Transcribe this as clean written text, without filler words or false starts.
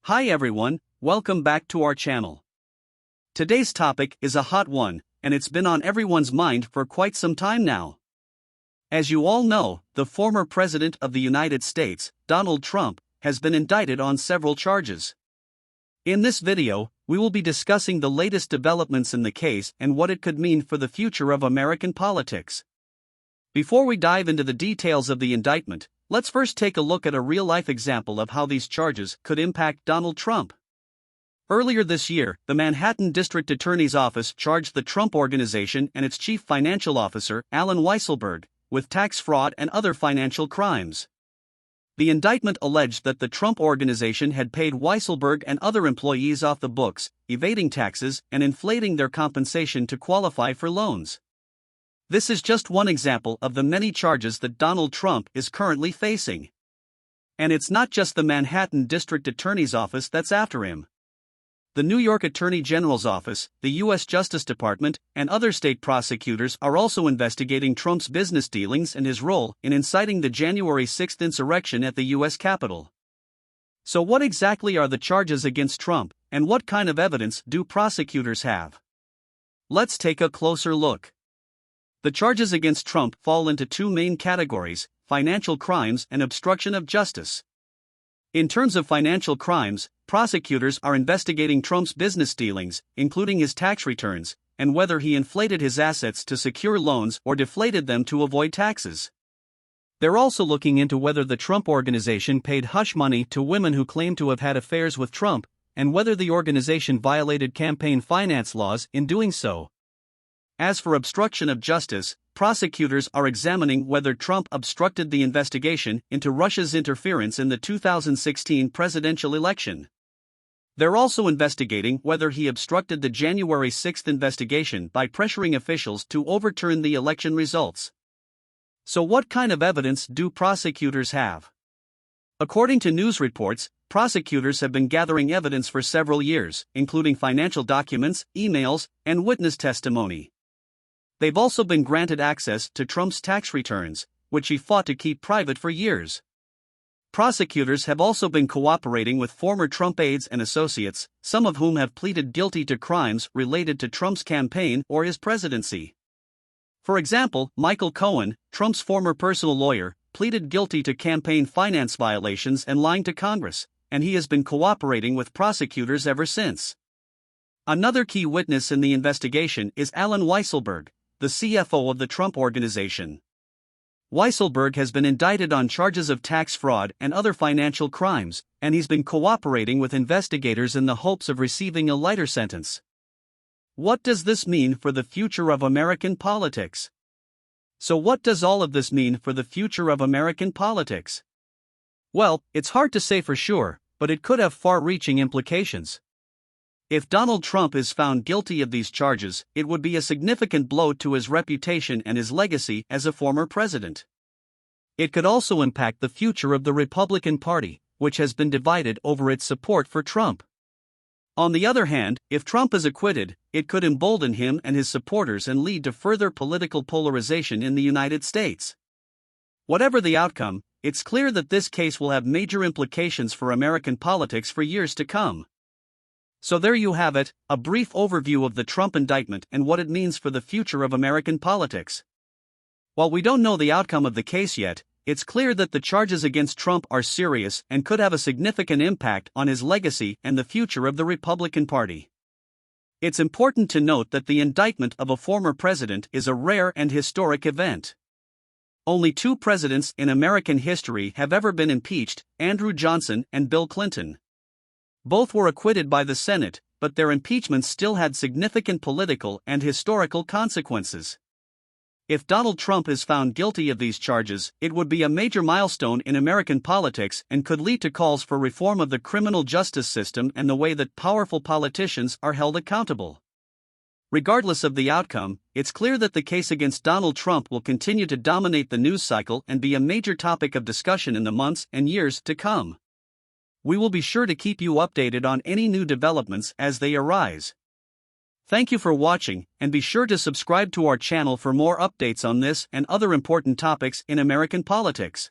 Hi everyone, welcome back to our channel. Today's topic is a hot one, and it's been on everyone's mind for quite some time now. As you all know, the former President of the United States, Donald Trump, has been indicted on several charges. In this video, we will be discussing the latest developments in the case and what it could mean for the future of American politics. Before we dive into the details of the indictment, let's first take a look at a real-life example of how these charges could impact Donald Trump. Earlier this year, the Manhattan District Attorney's Office charged the Trump Organization and its chief financial officer, Allen Weisselberg, with tax fraud and other financial crimes. The indictment alleged that the Trump Organization had paid Weisselberg and other employees off the books, evading taxes and inflating their compensation to qualify for loans. This is just one example of the many charges that Donald Trump is currently facing. And it's not just the Manhattan District Attorney's Office that's after him. The New York Attorney General's Office, the U.S. Justice Department, and other state prosecutors are also investigating Trump's business dealings and his role in inciting the January 6 insurrection at the U.S. Capitol. So what exactly are the charges against Trump, and what kind of evidence do prosecutors have? Let's take a closer look. The charges against Trump fall into two main categories: financial crimes and obstruction of justice. In terms of financial crimes, prosecutors are investigating Trump's business dealings, including his tax returns, and whether he inflated his assets to secure loans or deflated them to avoid taxes. They're also looking into whether the Trump Organization paid hush money to women who claim to have had affairs with Trump, and whether the organization violated campaign finance laws in doing so. As for obstruction of justice, prosecutors are examining whether Trump obstructed the investigation into Russia's interference in the 2016 presidential election. They're also investigating whether he obstructed the January 6 investigation by pressuring officials to overturn the election results. So what kind of evidence do prosecutors have? According to news reports, prosecutors have been gathering evidence for several years, including financial documents, emails, and witness testimony. They've also been granted access to Trump's tax returns, which he fought to keep private for years. Prosecutors have also been cooperating with former Trump aides and associates, some of whom have pleaded guilty to crimes related to Trump's campaign or his presidency. For example, Michael Cohen, Trump's former personal lawyer, pleaded guilty to campaign finance violations and lying to Congress, and he has been cooperating with prosecutors ever since. Another key witness in the investigation is Allen Weisselberg, the CFO of the Trump Organization. Weisselberg has been indicted on charges of tax fraud and other financial crimes, and he's been cooperating with investigators in the hopes of receiving a lighter sentence. What does this mean for the future of American politics? So what does all of this mean for the future of American politics? Well, it's hard to say for sure, but it could have far-reaching implications. If Donald Trump is found guilty of these charges, it would be a significant blow to his reputation and his legacy as a former president. It could also impact the future of the Republican Party, which has been divided over its support for Trump. On the other hand, if Trump is acquitted, it could embolden him and his supporters and lead to further political polarization in the United States. Whatever the outcome, it's clear that this case will have major implications for American politics for years to come. So there you have it, a brief overview of the Trump indictment and what it means for the future of American politics. While we don't know the outcome of the case yet, it's clear that the charges against Trump are serious and could have a significant impact on his legacy and the future of the Republican Party. It's important to note that the indictment of a former president is a rare and historic event. Only two presidents in American history have ever been impeached, Andrew Johnson and Bill Clinton. Both were acquitted by the Senate, but their impeachments still had significant political and historical consequences. If Donald Trump is found guilty of these charges, it would be a major milestone in American politics and could lead to calls for reform of the criminal justice system and the way that powerful politicians are held accountable. Regardless of the outcome, it's clear that the case against Donald Trump will continue to dominate the news cycle and be a major topic of discussion in the months and years to come. We will be sure to keep you updated on any new developments as they arise. Thank you for watching, and be sure to subscribe to our channel for more updates on this and other important topics in American politics.